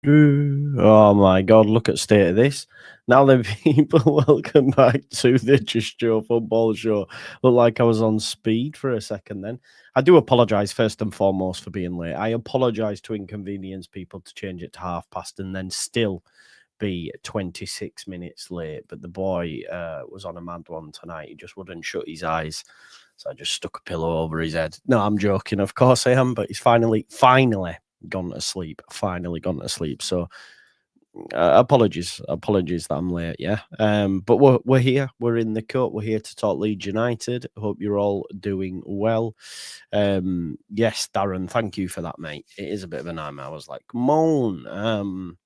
Oh my God, look at state of this. Now then, people, welcome back to the Just Joe Football Show. Looked like I was on speed for a second then. I do apologise first and foremost for being late. I apologise to inconvenience people to change it to past and then still be 26 minutes late. But the boy was on a mad one tonight. He just wouldn't shut his eyes. So I just stuck a pillow over his head. No, I'm joking. Of course I am. But he's finally gone to sleep. Finally gone to sleep. So apologies that I'm late. Yeah. But we're here. We're in the cut. We're here to talk Leeds United. Hope you're all doing well. Yes, Darren, thank you for that, mate. It is a bit of a nightmare. I was like, come on.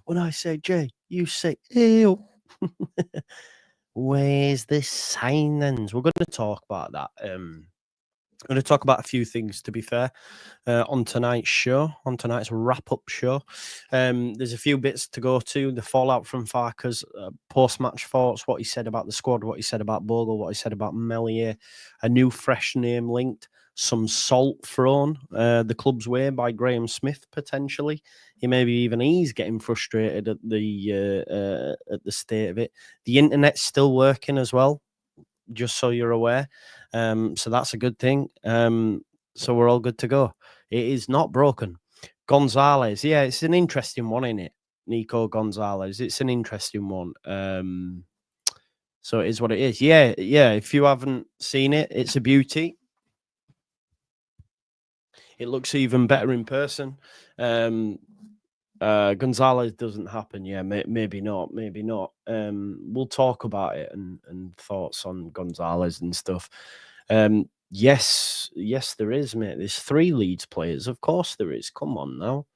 When I say Jay, you say ew. Where's the signings? We're going to talk about that. I'm going to talk about a few things, to be fair, on tonight's show, on tonight's wrap-up show. There's a few bits to go to. The fallout from Farke's post-match thoughts, what he said about the squad, what he said about Bogle, what he said about Melier, a new fresh name linked, some salt thrown the club's way by Graham Smith, potentially. He's getting frustrated at the state of it. The internet's still working as well, just so you're aware. So that's a good thing. So we're all good to go. It is not broken. Gonzalez, yeah, it's an interesting one, isn't it? Nico Gonzalez, it's an interesting one. So it is what it is. Yeah. If you haven't seen it, it's a beauty. It looks even better in person. Gonzalez doesn't happen. Yeah, maybe not. We'll talk about it and thoughts on Gonzalez and stuff. Yes, there is, mate. There's 3 Leeds players. Of course there is. Come on now.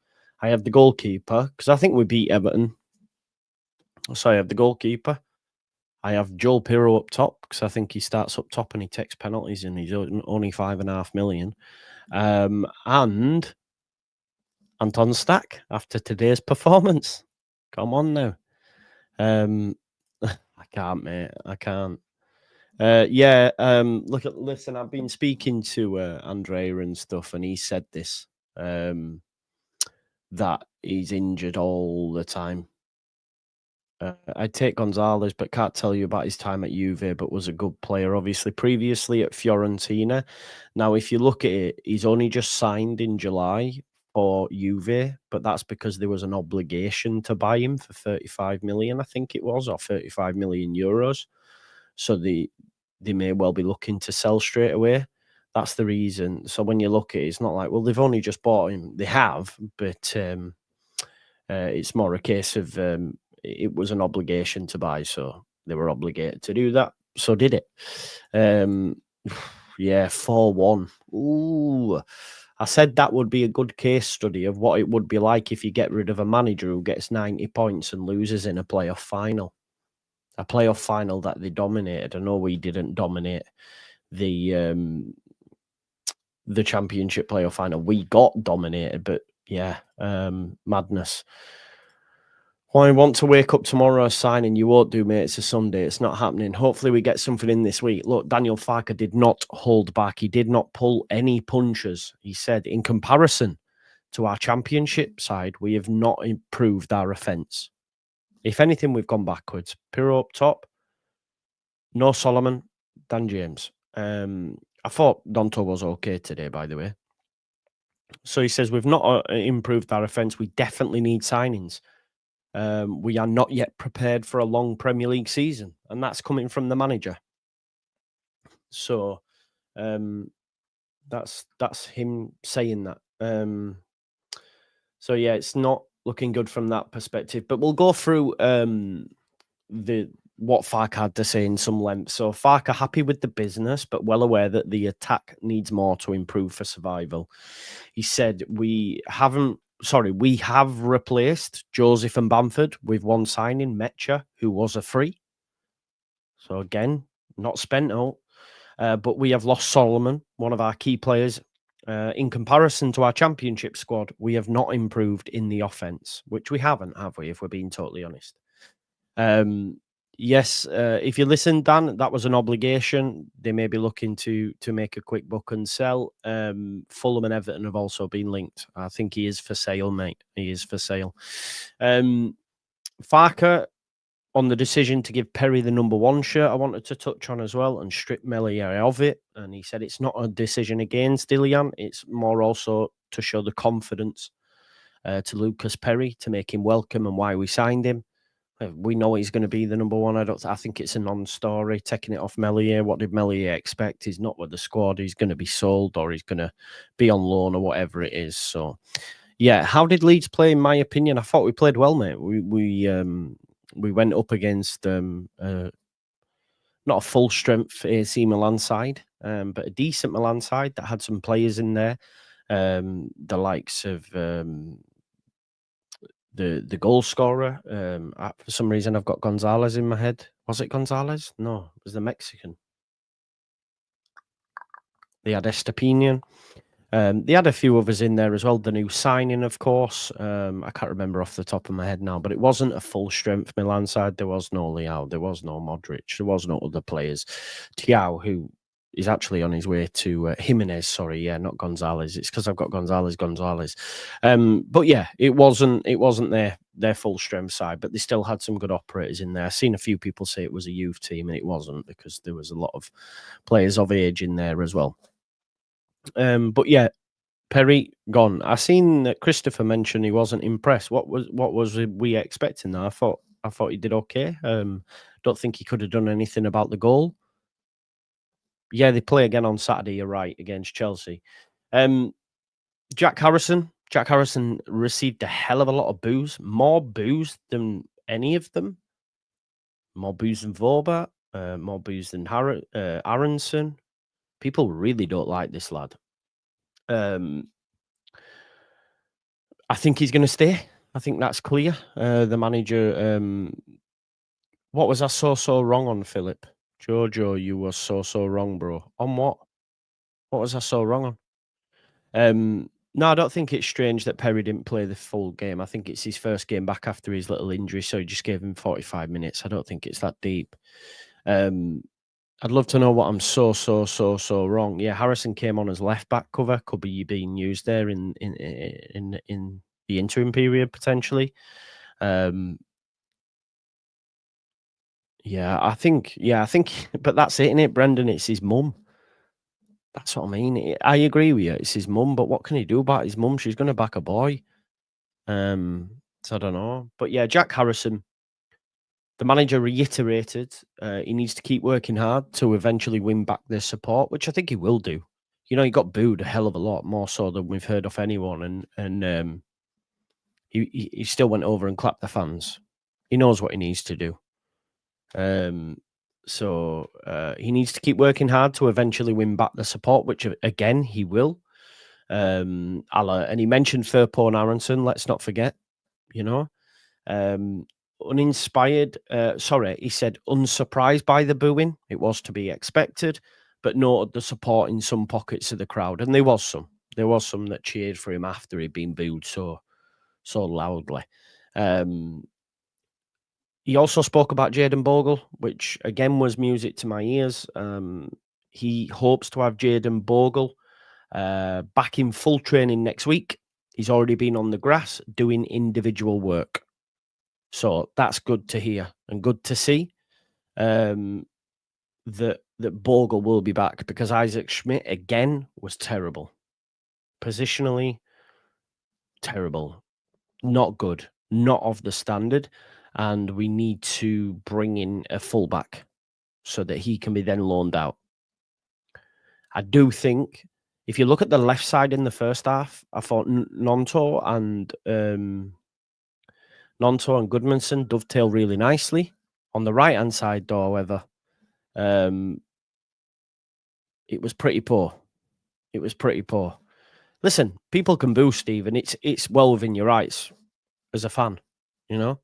I have the goalkeeper because I think we beat Everton. So I have the goalkeeper. I have Joel Pirro up top because I think he starts up top and he takes penalties and he's only 5.5 million. And Anton Stack after today's performance. Come on now. I can't, mate. I can't. Listen, I've been speaking to Andrea and stuff, and he said this, that he's injured all the time. I'd take Gonzalez, but can't tell you about his time at Juve, but was a good player, obviously, previously at Fiorentina. Now, if you look at it, he's only just signed in July for Juve, but that's because there was an obligation to buy him for 35 million, I think it was, or 35 million euros. So they may well be looking to sell straight away. That's the reason. So when you look at it, it's not like, well, they've only just bought him. They have, but it's more a case of it was an obligation to buy, so they were obligated to do that. So did it. Yeah, 4-1. Ooh. I said that would be a good case study of what it would be like if you get rid of a manager who gets 90 points and loses in a playoff final. A playoff final that they dominated. I know we didn't dominate the championship playoff final. We got dominated, but yeah, madness. I want to wake up tomorrow signing. You won't do, mate. It's a Sunday. It's not happening. Hopefully we get something in this week. Look, Daniel Farke did not hold back. He did not pull any punches. He said, in comparison to our championship side, we have not improved our offence. If anything, we've gone backwards. Pirro up top. No Solomon. Dan James. I thought Donto was okay today, by the way. So he says, we've not improved our offence. We definitely need signings. We are not yet prepared for a long Premier League season, and that's coming from the manager. So that's him saying that. So yeah, it's not looking good from that perspective. But we'll go through what Farke had to say in some length. So Farke happy with the business, but well aware that the attack needs more to improve for survival. He said, we have replaced Joseph and Bamford with one signing, Mecha, who was a free. So again, not spent out. But we have lost Solomon, one of our key players. In comparison to our championship squad, we have not improved in the offense, which we haven't, have we, if we're being totally honest? Yes, if you listen, Dan, that was an obligation. They may be looking to make a quick book and sell. Fulham and Everton have also been linked. I think he is for sale, mate. He is for sale. Farke, on the decision to give Perry the number 1 shirt, I wanted to touch on as well and strip Meslier of it. And he said it's not a decision against Ilian. It's more also to show the confidence to Lucas Perry, to make him welcome and why we signed him. We know he's going to be the number 1. I think it's a non-story. Taking it off Meslier. What did Meslier expect? He's not with the squad. He's going to be sold or he's going to be on loan or whatever it is. So, yeah. How did Leeds play? In my opinion, I thought we played well, mate. We went up against not a full strength AC Milan side, but a decent Milan side that had some players in there. The likes of the goal scorer. For some reason, I've got Gonzalez in my head. Was it Gonzalez? No, it was the Mexican. They had Estepinian. They had a few others in there as well. The new signing, of course. I can't remember off the top of my head now, but it wasn't a full strength Milan side. There was no Leao. There was no Modric. There was no other players. Thiago, who is actually on his way to Jimenez. Sorry, yeah, not Gonzalez. It's because I've got Gonzalez. But yeah, it wasn't their full strength side, but they still had some good operators in there. I've seen a few people say it was a youth team, and it wasn't, because there was a lot of players of age in there as well. But yeah, Perry gone. I seen that Christopher mentioned he wasn't impressed. What was we expecting? I thought he did okay. Don't think he could have done anything about the goal. Yeah, they play again on Saturday. You're right, against Chelsea. Jack Harrison received a hell of a lot of boos, more boos than any of them. More boos than Vorba, more boos than Aronson. People really don't like this lad. I think he's going to stay. I think that's clear. The manager. What was I so wrong on, Philip? Jojo, you were so wrong, bro. On what? What was I so wrong on? No, I don't think it's strange that Perry didn't play the full game. I think it's his first game back after his little injury, so he just gave him 45 minutes. I don't think it's that deep. I'd love to know what I'm so wrong. Yeah, Harrison came on as left back cover. Could be being used there in the interim period potentially. Yeah, I think, but that's it, innit, Brendan? It's his mum. That's what I mean. I agree with you. It's his mum, but what can he do about his mum? She's going to back a boy. So I don't know. But yeah, Jack Harrison, the manager reiterated he needs to keep working hard to eventually win back their support, which I think he will do. You know, he got booed a hell of a lot, more so than we've heard of anyone. And he still went over and clapped the fans. He knows what he needs to do. So he needs to keep working hard to eventually win back the support, which again he will. And he mentioned Firpo and Aronson. Let's not forget, you know, uninspired. He said unsurprised by the booing. It was to be expected, but noted the support in some pockets of the crowd, and there was some that cheered for him after he'd been booed so loudly. He also spoke about Jayden Bogle, which again was music to my ears. He hopes to have Jayden Bogle back in full training next week. He's already been on the grass doing individual work. So that's good to hear and good to see that Bogle will be back, because Isaac Schmidt, again, was terrible. Positionally, terrible. Not good. Not of the standard. And we need to bring in a fullback so that he can be then loaned out. I do think, if you look at the left side in the first half, I thought Nonto and Goodmanson dovetail really nicely. On the right-hand side, though, however, it was pretty poor. Listen, people can boo, Steve, and it's well within your rights as a fan, you know?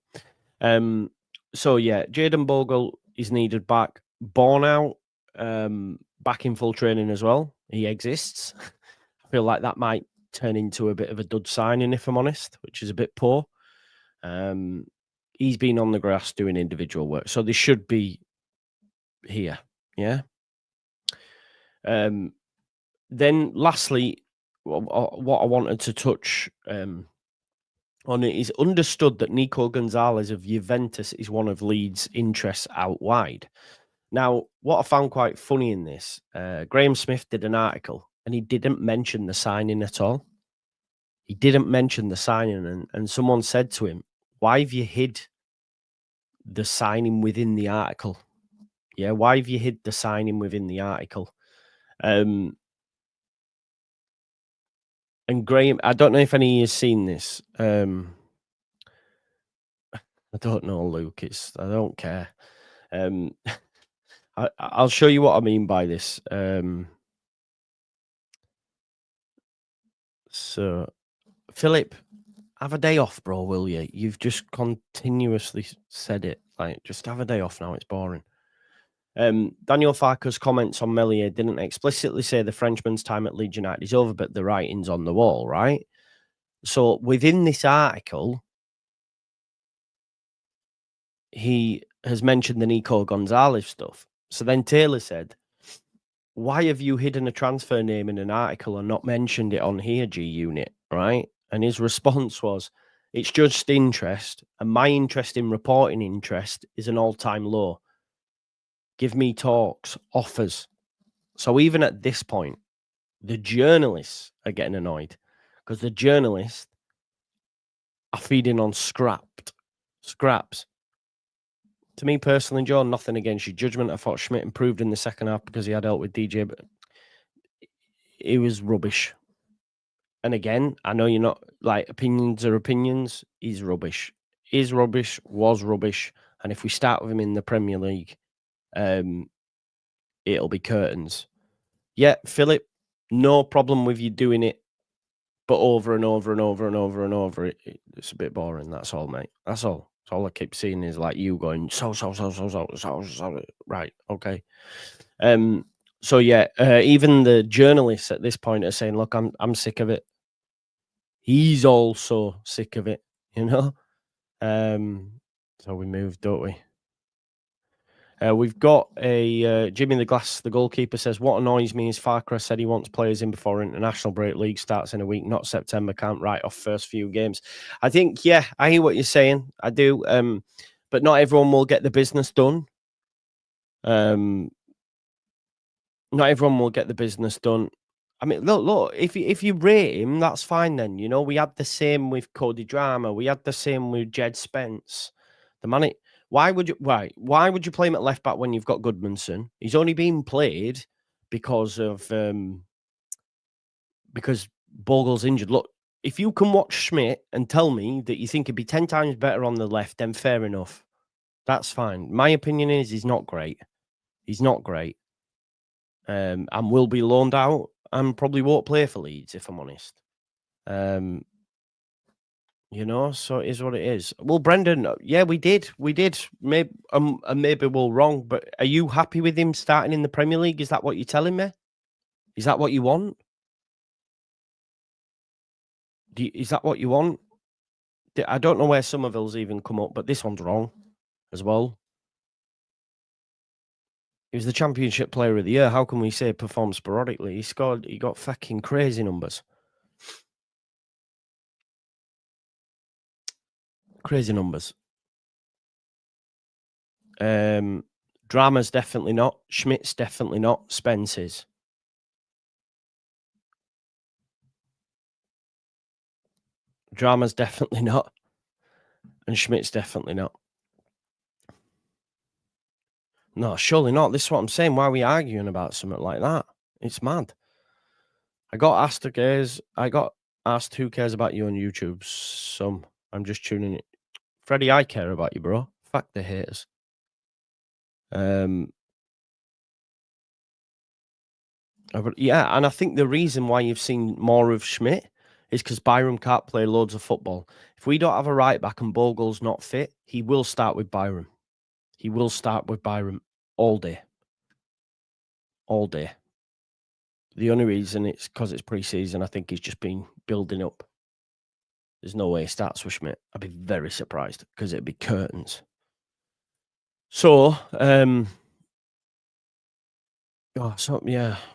So yeah, Jayden Bogle is needed back. Born out, back in full training as well. He exists. I feel like that might turn into a bit of a dud signing, if I'm honest, which is a bit poor. He's been on the grass doing individual work. So they should be here. Yeah. Then lastly, what I wanted to touch on it is understood that Nico González of Juventus is one of Leeds' interests out wide. Now, what I found quite funny in this, Graham Smith did an article and he didn't mention the signing at all. He didn't mention the signing, and someone said to him, why have you hid the signing within the article? Yeah, why have you hid the signing within the article? And Graham, I don't know if any of you have seen this. I don't know, Luke. I don't care. I'll show you what I mean by this. So, Philip, have a day off, bro, will you? You've just continuously said it. Like, just have a day off now. It's boring. Daniel Farke's comments on Meslier didn't explicitly say the Frenchman's time at Leeds United is over, but the writing's on the wall, right? So within this article, he has mentioned the Nico González stuff. So then Taylor said, why have you hidden a transfer name in an article and not mentioned it on here, G Unit, right? And his response was, it's just interest, and my interest in reporting interest is an all-time low. Give me talks, offers. So even at this point, the journalists are getting annoyed because the journalists are feeding on scraps. To me personally, John, nothing against your judgment. I thought Schmidt improved in the second half because he had help with DJ, but it was rubbish. And again, I know you're not like opinions are opinions. He's rubbish. Is rubbish, was rubbish. And if we start with him in the Premier League, it'll be curtains. Yeah, Philip, no problem with you doing it, but over and over and over and over and over, it's a bit boring. That's all, mate. That's all. That's all I keep seeing is like you going, so. Right, okay. So yeah, even the journalists at this point are saying, look, I'm sick of it. He's also sick of it, you know? So we moved, don't we? We've got a Jimmy the Glass, the goalkeeper, says, what annoys me is Farke said he wants players in before international break. League starts in a week, not September. Can't write off first few games. I think, yeah, I hear what you're saying. I do. But not everyone will get the business done. Not everyone will get the business done. I mean, look. If you rate him, that's fine. Then you know we had the same with Cody Drama. We had the same with Jed Spence. The man. Why would you play him at left back when you've got Goodmanson? He's only been played because Bogle's injured. Look, if you can watch Schmidt and tell me that you think he'd be 10 times better on the left, then fair enough. That's fine. My opinion is he's not great. He's not great. And will be loaned out and probably won't play for Leeds, if I'm honest. You know, so it is what it is. Well, Brendan, yeah, we did. Maybe maybe we're wrong, but are you happy with him starting in the Premier League? Is that what you're telling me? Is that what you want? Is that what you want? I don't know where Somerville's even come up, but this one's wrong as well. He was the Championship Player of the Year. How can we say performed sporadically? He got fucking crazy numbers. Crazy numbers. Drama's definitely not. Schmidt's definitely not. Spence is. Drama's definitely not. And Schmidt's definitely not. No, surely not. This is what I'm saying. Why are we arguing about something like that? It's mad. I got asked who cares about you on YouTube. Some. I'm just tuning it. Freddie, I care about you, bro. Fuck the haters. Yeah, and I think the reason why you've seen more of Schmidt is because Byram can't play loads of football. If we don't have a right back and Bogle's not fit, he will start with Byram. He will start with Byram all day. All day. The only reason it's because it's pre-season. I think he's just been building up. There's no way he starts with Schmidt. I'd be very surprised because it'd be curtains. So, yeah.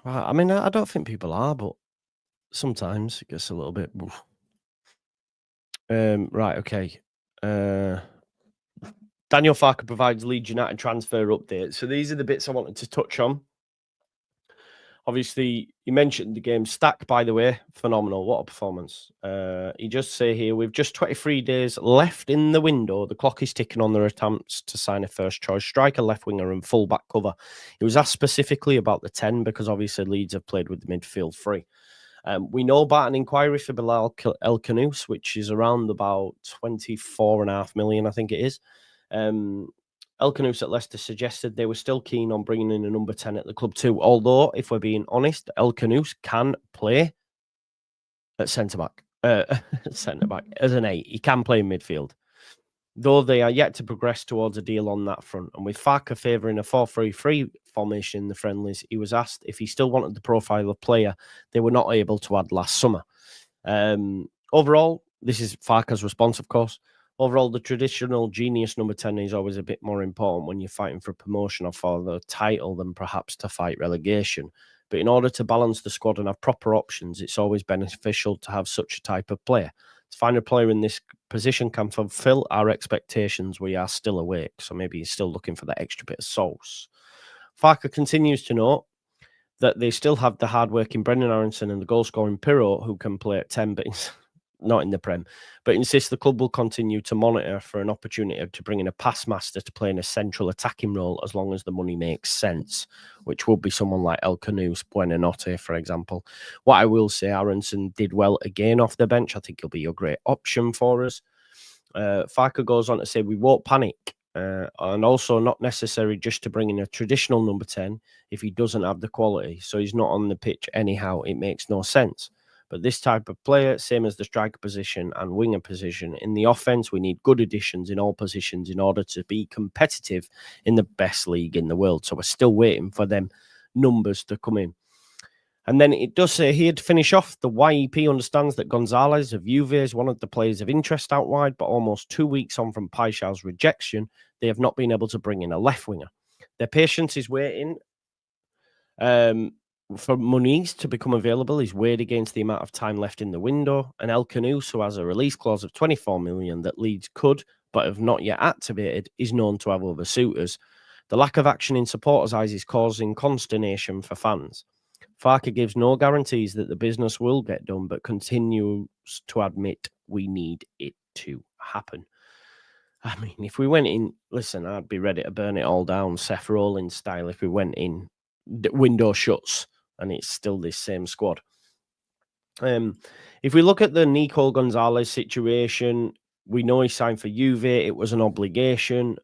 I mean, I don't think people are, but sometimes it gets a little bit. Right, okay. Daniel Farke provides Leeds United transfer update. So these are the bits I wanted to touch on. Obviously, you mentioned the game. Stack, by the way, phenomenal. What a performance. You just say here, with just 23 days left in the window, the clock is ticking on their attempts to sign a first choice striker, left winger, and full back cover. He was asked specifically about the 10 because obviously Leeds have played with the midfield free. We know about an inquiry for Bilal El Khanous, which is around about 24.5 million, I think it is. El Khanous at Leicester suggested they were still keen on bringing in a number 10 at the club too. Although, if we're being honest, El Khanous can play at centre-back. Centre-back as an 8. He can play in midfield. Though they are yet to progress towards a deal on that front. And with Farke favouring a 4-3-3 formation in the friendlies, he was asked if he still wanted the profile of player they were not able to add last summer. Overall, this is Farke's response, of course. Overall, the traditional genius number 10 is always a bit more important when you're fighting for promotion or for the title than perhaps to fight relegation. But in order to balance the squad and have proper options, it's always beneficial to have such a type of player. To find a player in this position can fulfill our expectations. We are still awake, so maybe he's still looking for that extra bit of sauce. Farke continues to note that they still have the hard-working Brendan Aronson and the goal-scoring Pirro, who can play at 10, but not in the Prem, but insists the club will continue to monitor for an opportunity to bring in a pass master to play in a central attacking role as long as the money makes sense, which would be someone like El Khanous, Buonanotte, for example. What I will say, Aronson did well again off the bench. I think he'll be a great option for us. Farke goes on to say we won't panic, and also not necessary just to bring in a traditional number 10 if he doesn't have the quality. So he's not on the pitch anyhow. It makes no sense. But this type of player, same as the striker position and winger position, in the offense, we need good additions in all positions in order to be competitive in the best league in the world. So we're still waiting for them numbers to come in. And then it does say here to finish off, the YEP understands that González of Juve is one of the players of interest out wide, but almost 2 weeks on from Paixão's rejection, they have not been able to bring in a left winger. Their patience is waiting. For Muniz to become available, he's weighed against the amount of time left in the window. And El Khanous, who has a release clause of 24 million that Leeds could, but have not yet activated, is known to have other suitors. The lack of action in supporters' eyes is causing consternation for fans. Farke gives no guarantees that the business will get done, but continues to admit we need it to happen. I mean, if we went in, listen, I'd be ready to burn it all down, Seth Rollins style, if we went in, the window shuts, and it's still this same squad. If we look at the Nico Gonzalez situation, we know he signed for Juve. It was an obligation.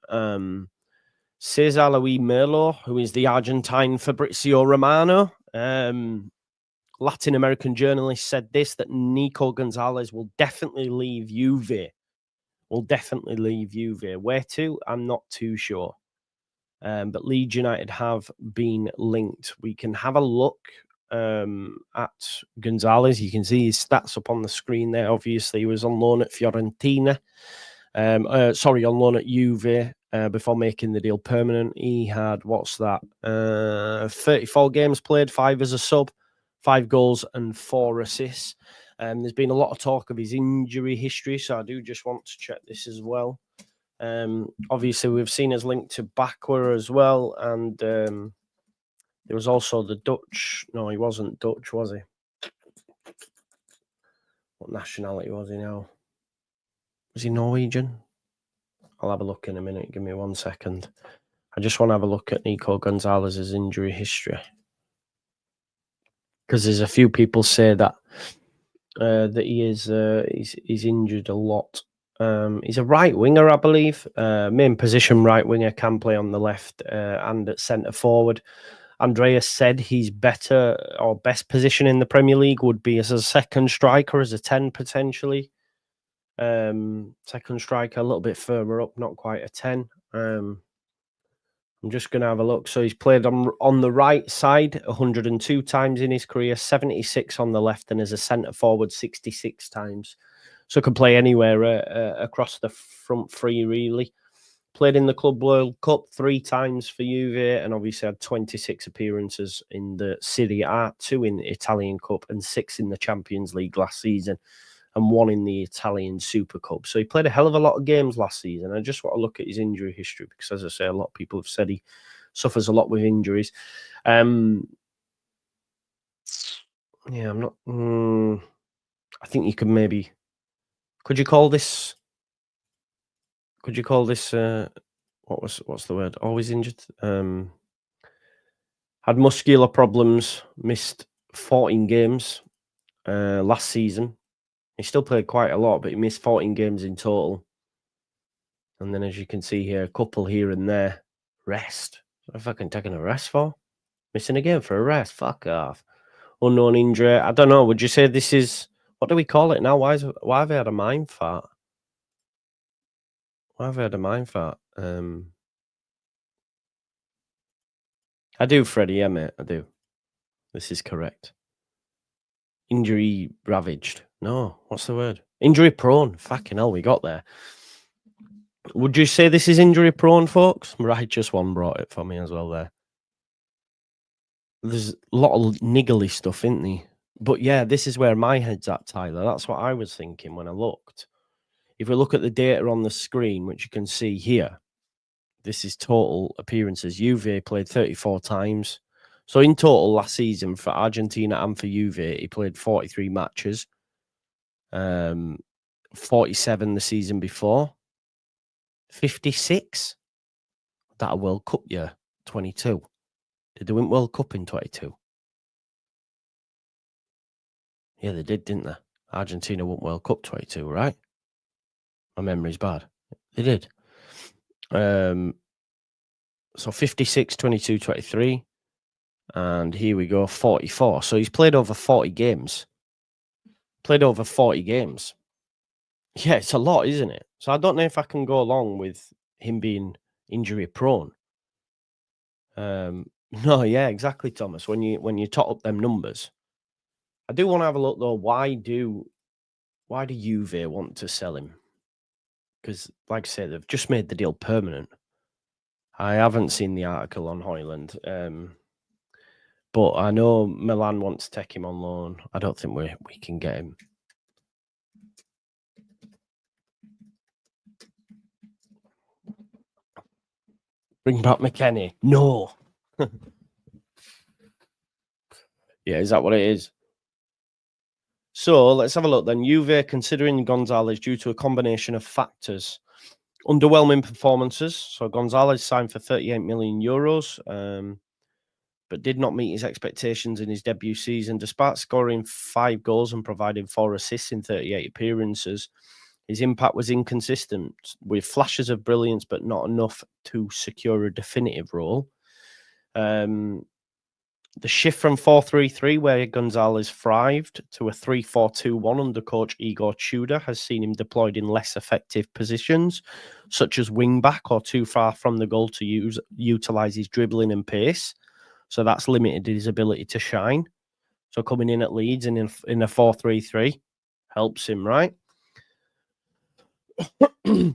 Cesar Luis Merlo, who is the Argentine Fabrizio Romano, Latin American journalist, said this, that Nico Gonzalez will definitely leave Juve. Where to? I'm not too sure. But Leeds United have been linked. We can have a look at Gonzalez. You can see his stats up on the screen there. Obviously, he was on loan at Fiorentina. On loan at Juve before making the deal permanent. He had, 34 games played, 5 as a sub, 5 goals and 4 assists. There's been a lot of talk of his injury history, so I do just want to check this as well. Obviously, we've seen his link to Bakwa as well, and there was also the Dutch. No, he wasn't Dutch, was he? What nationality was he now? Was he Norwegian? I'll have a look in a minute. Give me 1 second. I just want to have a look at Nico Gonzalez's injury history, because there's a few people say that he is he's injured a lot. He's a right winger, I believe. Main position right winger, can play on the left and at centre forward. Andreas said he's better, or best position in the Premier League would be as a second striker, as a 10 potentially. Second striker, a little bit further up, not quite a 10. I'm just going to have a look. So he's played on the right side 102 times in his career, 76 on the left, and as a centre forward 66 times. So could play anywhere across the front three, really. Played in the Club World Cup 3 times for Juve, and obviously had 26 appearances in the Serie A, 2 in the Italian Cup, and 6 in the Champions League last season, and 1 in the Italian Super Cup. So he played a hell of a lot of games last season. I just want to look at his injury history because, as I say, a lot of people have said he suffers a lot with injuries. Yeah, I'm not. I think you could maybe. Could you call this? What's the word? Always injured. Had muscular problems. Missed 14 games last season. He still played quite a lot, but he missed 14 games in total. And then, as you can see here, a couple here and there. Rest. What have I fucking taken a rest for? Missing a game for a rest. Fuck off. Unknown injury. I don't know. Would you say this is, what do we call it now? Why have I had a mind fart? Why have I had a mind fart? I do, Freddie. Yeah, mate. I do. This is correct. Injury ravaged. No, what's the word? Injury prone. Fucking hell, we got there. Would you say this is injury prone, folks? Right, just one brought it for me as well there. There's a lot of niggly stuff, isn't there? But yeah, this is where my head's at, Tyler. That's what I was thinking when I looked. If we look at the data on the screen, which you can see here, this is total appearances. Juve played 34 times. So in total last season for Argentina and for Juve, he played 43 matches. 47 the season before. 56. That a World Cup year, 22. Did they win World Cup in 22? Yeah, they did, didn't they? Argentina won World Cup 22, right? My memory's bad. They did. So 56, 22, 23. And here we go, 44. So he's played over 40 games. Yeah, it's a lot, isn't it? So I don't know if I can go along with him being injury prone. No, yeah, exactly, Thomas. When you tot up them numbers, I do want to have a look though. Why do Juve want to sell him? Because, like I said, they've just made the deal permanent. I haven't seen the article on Højlund, but I know Milan wants to take him on loan. I don't think we can get him. Bring back McKennie. No. Yeah, is that what it is? So let's have a look then. Juve considering Gonzalez due to a combination of factors. Underwhelming performances. So Gonzalez signed for 38 million euros, but did not meet his expectations in his debut season. Despite scoring 5 goals and providing 4 assists in 38 appearances, his impact was inconsistent, with flashes of brilliance, but not enough to secure a definitive role. The shift from 4-3-3, where Gonzalez thrived, to a 3-4-2-1 under coach Igor Tudor has seen him deployed in less effective positions, such as wing-back or too far from the goal to utilise his dribbling and pace. So that's limited his ability to shine. So coming in at Leeds and in a 4-3-3 helps him, right?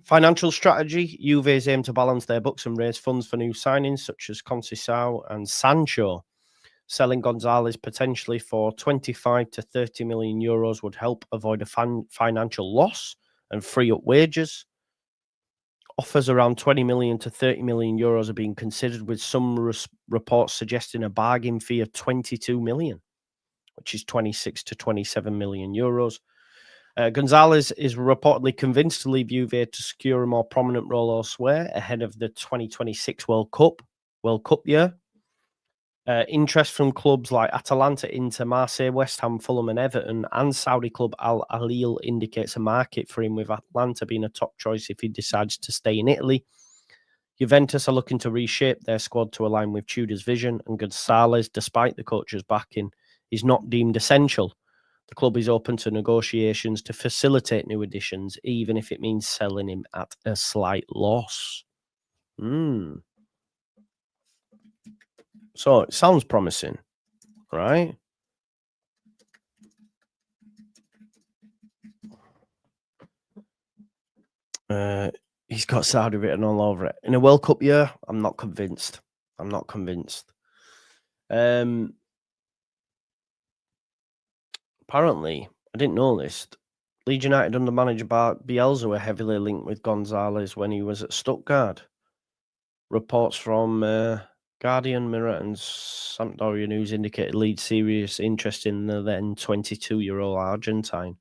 Financial strategy. Juve's aim to balance their books and raise funds for new signings, such as Conceição and Sancho. Selling Gonzalez potentially for 25 to 30 million euros would help avoid a financial loss and free up wages. Offers around 20 million to 30 million euros are being considered, with some reports suggesting a bargain fee of 22 million, which is 26 to 27 million euros. Gonzalez is reportedly convinced to leave Juve to secure a more prominent role elsewhere ahead of the 2026 World Cup year. Interest from clubs like Atalanta, Inter, Marseille, West Ham, Fulham and Everton, and Saudi club Al Ahly indicates a market for him, with Atalanta being a top choice if he decides to stay in Italy. Juventus are looking to reshape their squad to align with Tudor's vision, and Gonzalez, despite the coach's backing, is not deemed essential. The club is open to negotiations to facilitate new additions, even if it means selling him at a slight loss. So it sounds promising, right? He's got Saudi written all over it. In a World Cup year, I'm not convinced. Apparently, I didn't know this. Leeds United under manager Bielsa were heavily linked with Gonzalez when he was at Stuttgart. Reports from Guardian, Mirror, and Sampdoria News indicated Leeds' serious interest in the then 22-year-old Argentine,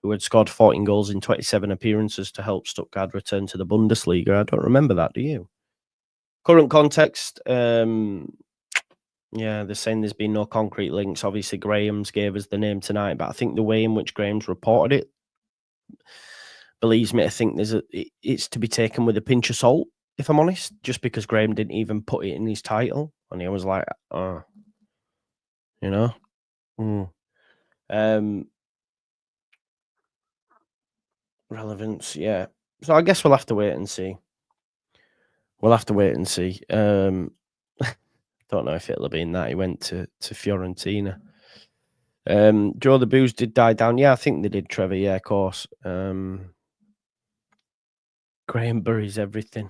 who had scored 14 goals in 27 appearances to help Stuttgart return to the Bundesliga. I don't remember that, do you? Current context, yeah, they're saying there's been no concrete links. Obviously, Graham's gave us the name tonight, but I think the way in which Graham's reported it believes me to think it's to be taken with a pinch of salt, if I'm honest, just because Graham didn't even put it in his title. And he was like, oh, you know? Relevance, yeah. So I guess we'll have to wait and see. Don't know if it'll have been that he went to Fiorentina. Joe, the booze did die down. Yeah, I think they did, Trevor. Yeah, of course. Graham buries everything.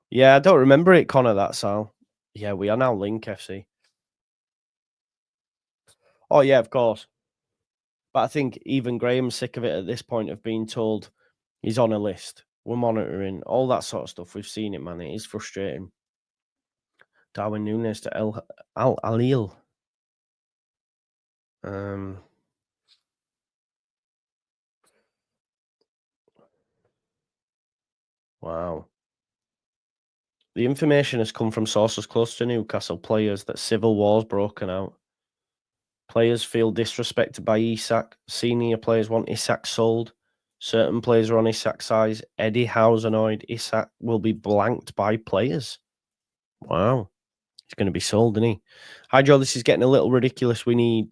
Yeah, I don't remember it, Connor, that Sal. Yeah, we are now Link FC. Oh, yeah, of course. But I think even Graham's sick of it at this point of being told he's on a list. We're monitoring all that sort of stuff. We've seen it, man. It is frustrating. Darwin Núñez to Al Alil. Wow. The information has come from sources close to Newcastle players that civil war's broken out. Players feel disrespected by Isak. Senior players want Isak sold. Certain players are on Isak's side. Eddie Howe's annoyed. Isak will be blanked by players. Wow. He's going to be sold, isn't he? Hi, Joe. This is getting a little ridiculous. We need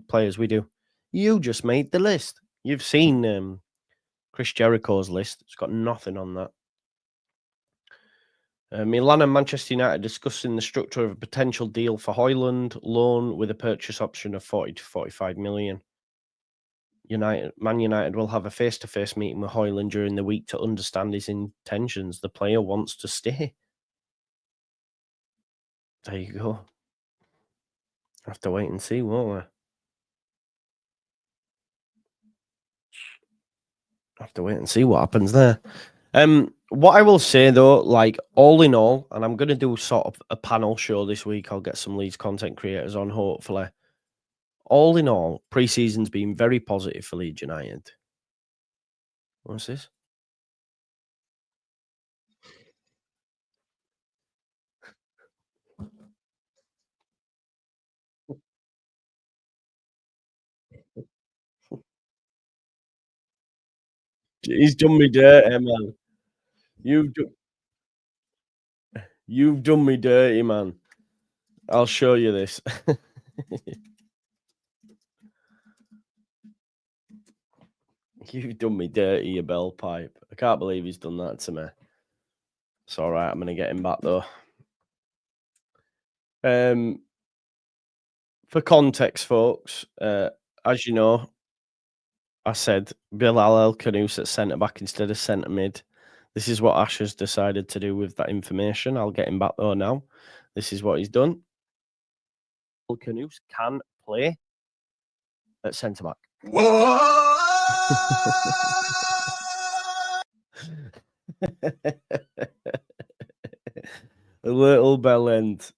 players. We do. You just made the list. You've seen Chris Jericho's list. It's got nothing on that. Milan and Manchester United discussing the structure of a potential deal for Højlund loan with a purchase option of 40 to 45 million. Man United will have a face-to-face meeting with Højlund during the week to understand his intentions. The player wants to stay. There you go. Have to wait and see, won't we? Have to wait and see what happens there. What I will say though, like all in all, and I'm going to do sort of a panel show this week. I'll get some Leeds content creators on, hopefully. All in all, pre-season's been very positive for Leeds United. What's this? He's done me dirty, man. You've done me dirty, man. I'll show you this. You've done me dirty, you bell pipe. I can't believe he's done that to me. It's all right. I'm gonna get him back though. For context, folks, as you know, I said Bilal El Kanous at centre back instead of centre mid. This is what Ash has decided to do with that information. I'll get him back though now. This is what he's done. El Kanous can play at centre back. A little bell end.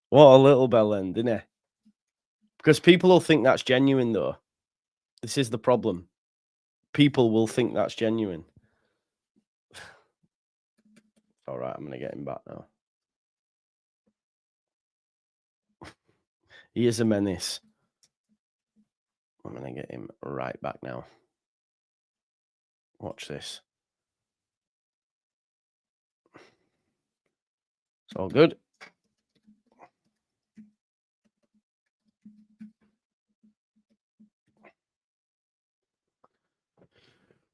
What a little bell end, isn't it? Because people will think that's genuine, though. This is the problem. People will think that's genuine. All right, I'm going to get him back now. He is a menace. I'm going to get him right back now. Watch this. It's all good.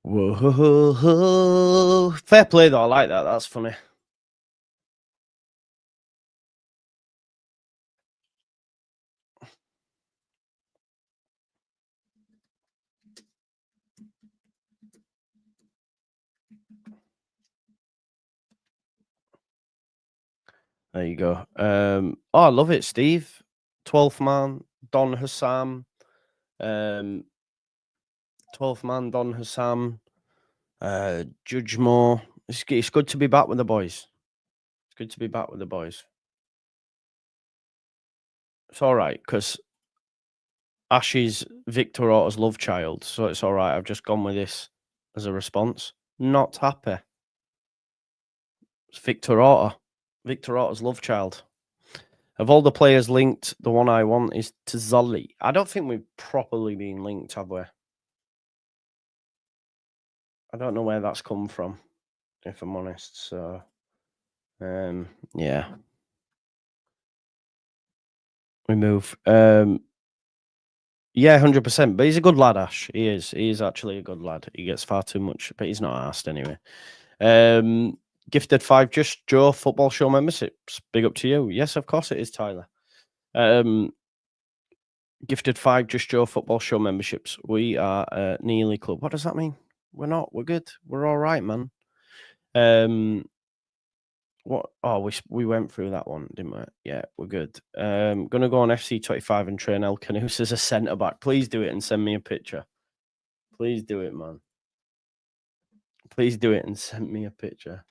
Whoa. Fair play, though. I like that. That's funny. There you go. Oh, I love it, Steve. 12th man, Don Hassam. 12th man, Don Hassam. Judge Moore. It's good to be back with the boys. It's good to be back with the boys. It's all right, because Ash is Victor Orta's love child, so it's all right. I've just gone with this as a response. Not happy. It's Victor Orta. Victor Orta's love child. Of all the players linked, the one I want is Tzolli. I don't think we've properly been linked, have we? I don't know where that's come from, if I'm honest. So, yeah. We move. Yeah, 100%. But he's a good lad, Ash. He is. He is actually a good lad. He gets far too much, but he's not asked anyway. Gifted 5 Just Joe football show memberships. Big up to you. Yes, of course it is, Tyler. Gifted 5 Just Joe football show memberships. We are a Nearly Club. What does that mean? We're not. We're good. We're all right, man. What? Oh, we went through that one, didn't we? Yeah, we're good. Gonna go on FC25 and train El Canus as a centre back. Please do it and send me a picture. Please do it, man. Please do it and send me a picture.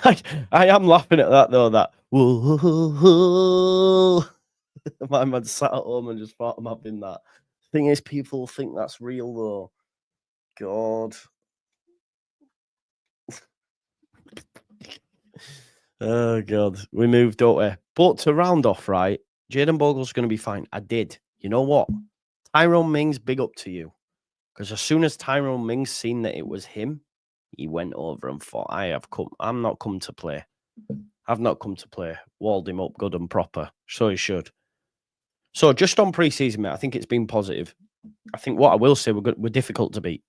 I am laughing at that though. That whoa, my man sat at home and just thought I'm having that. Thing is, people think that's real though. God. Oh God, we moved, don't we? But to round off, right? Jaden Bogle's going to be fine. I did. You know what? Tyrone Mings, big up to you. Because as soon as Tyrone Mings seen that it was him, he went over and thought, I'm not come to play. I've not come to play. Walled him up good and proper. So he should. So just on pre-season, mate, I think it's been positive. I think what I will say, we're difficult to beat.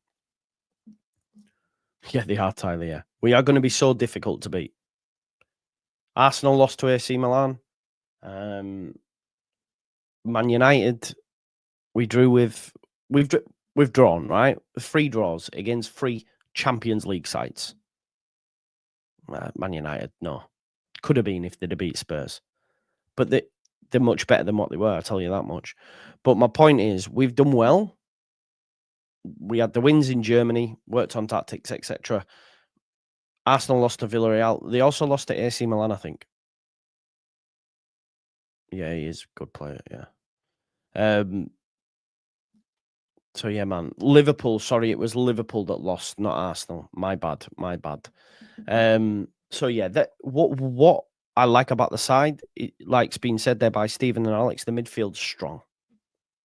Yeah, they are, Tyler, yeah. We are going to be so difficult to beat. Arsenal lost to AC Milan. Man United, we've drawn, right? 3 draws against 3 Champions League sides. Man United, no. Could have been if they'd have beat Spurs. But they're much better than what they were, I'll tell you that much. But my point is, we've done well. We had the wins in Germany, worked on tactics, etc. Arsenal lost to Villarreal. They also lost to AC Milan, I think. Yeah, he is a good player, yeah. So yeah, man. Liverpool, sorry, it was Liverpool that lost, not Arsenal. My bad. So yeah, that what I like about the side, like's been said there by Stephen and Alex, the midfield's strong.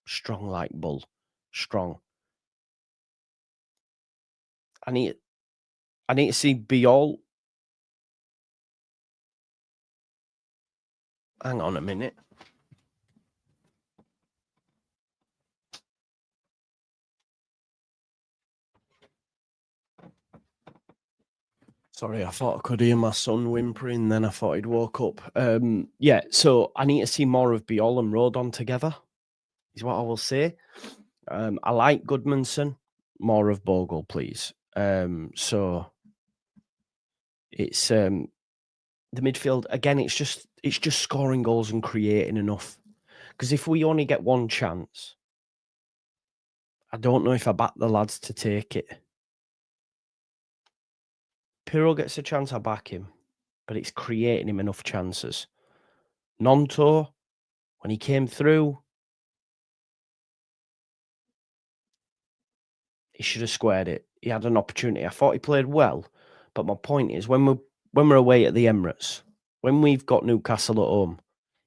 Strong like bull. Strong. I need to see Biol. Hang on a minute. Sorry, I thought I could hear my son whimpering, then I thought he'd woke up. Yeah, so I need to see more of Biol and Rodon together, is what I will say. I like Goodmanson. More of Bogle, please. So it's the midfield again. It's just scoring goals and creating enough. Because if we only get one chance, I don't know if I back the lads to take it. Pirro gets a chance, I back him, but it's creating him enough chances. Nonto, when he came through, he should have squared it. He had an opportunity. I thought he played well, but my point is, when we're away at the Emirates, when we've got Newcastle at home,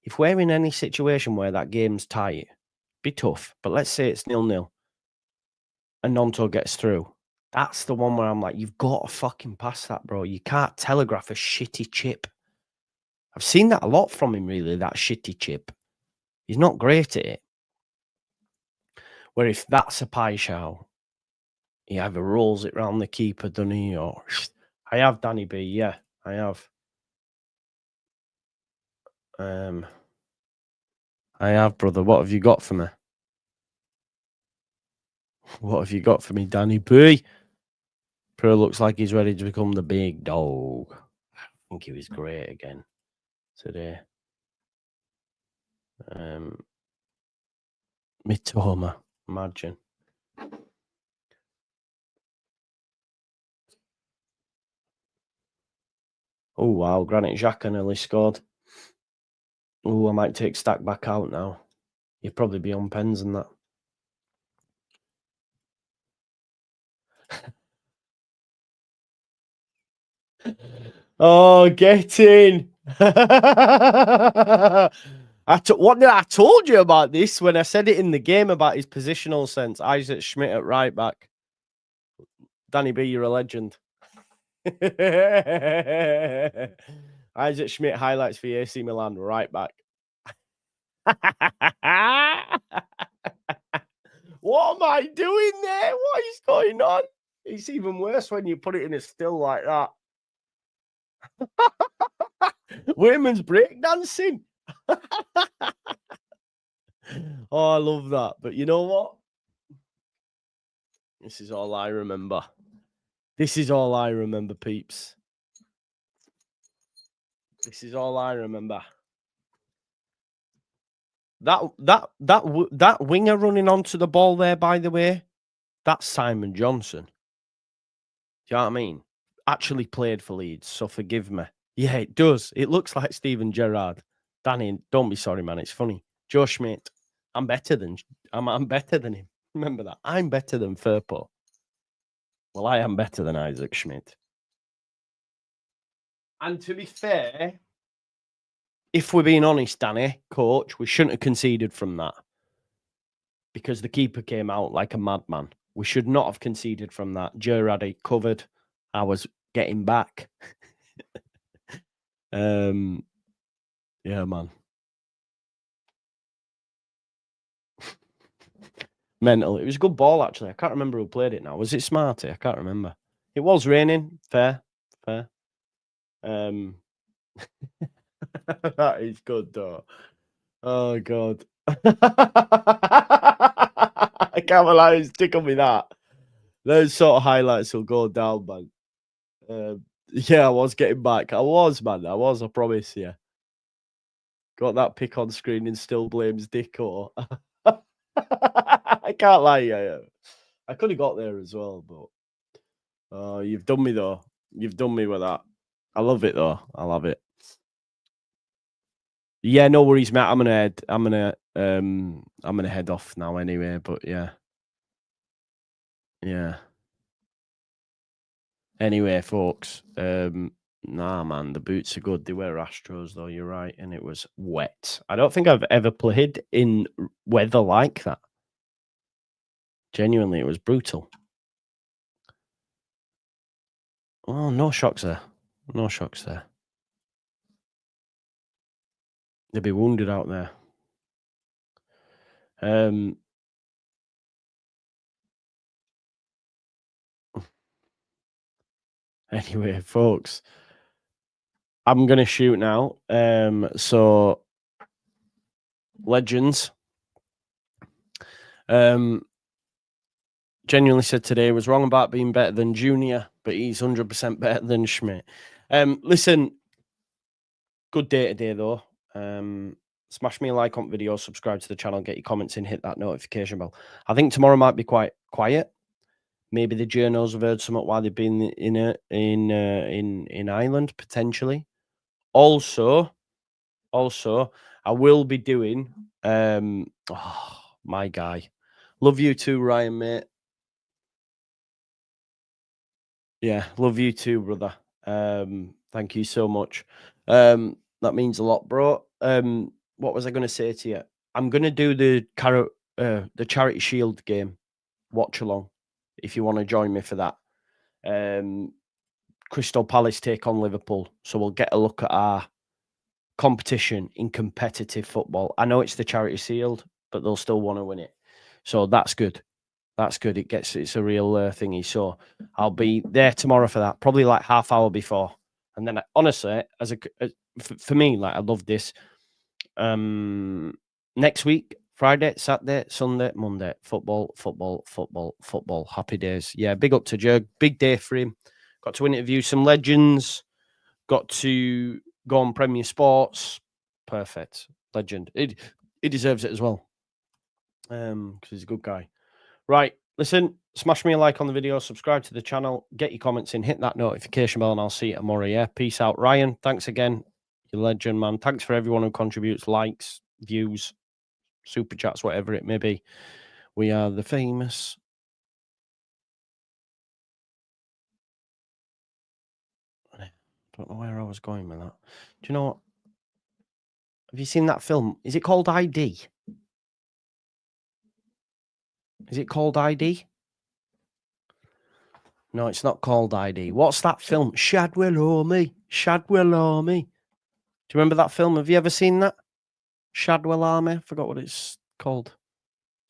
if we're in any situation where that game's tight, be tough. But let's say it's 0-0 and Nonto gets through. That's the one where I'm like, you've got to fucking pass that, bro. You can't telegraph a shitty chip. I've seen that a lot from him, really, that shitty chip. He's not great at it. Where if that's a pie show, he either rolls it round the keeper, doesn't he? Or I have Danny B, yeah, I have. I have, brother. What have you got for me? What have you got for me, Danny B? Pro looks like he's ready to become the big dog. I think he was great again. today. Mitoma, imagine. Oh, wow. Granit Xhaka nearly scored. Oh, I might take Stack back out now. You'd probably be on pens and that. Oh, get in. What did I told you about this when I said it in the game about his positional sense? Isaac Schmidt at right back. Danny B, you're a legend. Isaac Schmidt highlights for AC Milan, right back. What am I doing there? What is going on? It's even worse when you put it in a still like that. Wayman's breakdancing. Oh, I love that. But you know what? This is all I remember. This is all I remember, peeps. This is all I remember. That winger running onto the ball there, by the way, that's Simon Johnson. Do you know what I mean? Actually played for Leeds, so forgive me. Yeah, it does. It looks like Steven Gerrard. Danny, don't be sorry, man. It's funny. Joe Schmidt. I'm better than him. Remember that. I'm better than Firpo. Well, I am better than Isaac Schmidt. And to be fair, if we're being honest, Danny, coach, we shouldn't have conceded from that because the keeper came out like a madman. We should not have conceded from that. Gerrard had it covered. I was getting back. Yeah, man. Mental. It was a good ball, actually. I can't remember who played it now. Was it Smarty? I can't remember. It was raining. Fair. That is good, though. Oh, God. I can't believe it's tickled me that. Those sort of highlights will go down, man. Yeah, I was getting back. I was, man. I promise you. Got that pick on screen and still blames Dicko. I can't lie, yeah. I could have got there as well, but you've done me though. You've done me with that. I love it though. I love it. Yeah, no worries, Matt. I'm gonna head off now anyway. But yeah. Anyway, folks. Nah, man, the boots are good. They were Astros though. You're right, and it was wet. I don't think I've ever played in weather like that. Genuinely, it was brutal. Oh, no shocks there. No shocks there. They'd be wounded out there. Anyway, folks, I'm gonna shoot now. So legends. Genuinely said today was wrong about being better than Junior, but he's 100% better than Schmidt. Listen, good day today though. Smash me a like on video, subscribe to the channel, get your comments in, hit that notification bell. I think tomorrow might be quite quiet. Maybe the journos have heard something while they've been in Ireland, potentially. Also, I will be doing my guy. Love you too, Ryan, mate. Yeah, love you too, brother. Thank you so much. That means a lot, bro. What was I going to say to you? I'm going to do the Charity Shield game watch along if you want to join me for that. Crystal Palace take on Liverpool, so we'll get a look at our competition in competitive football. I know it's the Charity Shield, but they'll still want to win it, so that's good. That's good. It's a real thingy. So I'll be there tomorrow for that, probably like half hour before. And then honestly, for me, like I love this. Next week, Friday, Saturday, Sunday, Monday, football. Happy days. Yeah, big up to Jurg. Big day for him. Got to interview some legends. Got to go on Premier Sports. Perfect. Legend. He deserves it as well. Because he's a good guy. Right. Listen, smash me a like on the video, subscribe to the channel, get your comments in, hit that notification bell, and I'll see you tomorrow. Yeah. Peace out. Ryan, thanks again. You're a legend, man. Thanks for everyone who contributes, likes, views, super chats, whatever it may be. We are the famous. I don't know where I was going with that. Do you know what? Have you seen that film? Is it called ID? Is it called ID? No, it's not called ID. What's that film? Shadwell Army. Shadwell Army. Do you remember that film? Have you ever seen that? Shadwell Army? I forgot what it's called.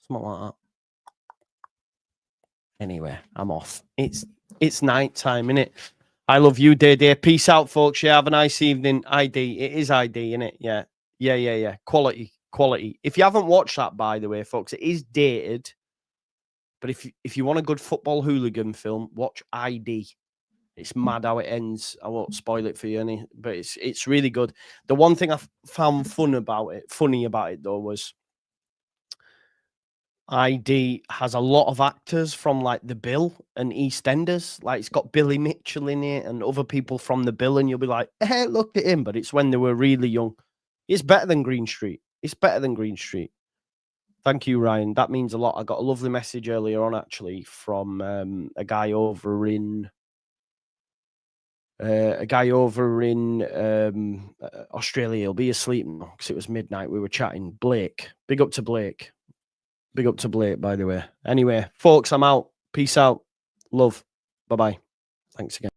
Something like that. Anyway, I'm off. It's night time, innit? I love you, Day. Peace out, folks. Yeah, have a nice evening. ID. It is ID, innit? Yeah. Yeah. Quality. If you haven't watched that, by the way, folks, it is dated. But if you want a good football hooligan film, watch ID. It's mad how it ends. I won't spoil it for you, but it's really good. The one thing I found funny about it though, was ID has a lot of actors from like The Bill and EastEnders. Like it's got Billy Mitchell in it and other people from The Bill, and you'll be like, hey, look at him. But it's when they were really young. It's better than Green Street. Thank you, Ryan. That means a lot. I got a lovely message earlier on, actually, from a guy over in Australia. He'll be asleep now because it was midnight. We were chatting. Blake. Big up to Blake. Big up to Blake, by the way. Anyway, folks, I'm out. Peace out. Love. Bye-bye. Thanks again.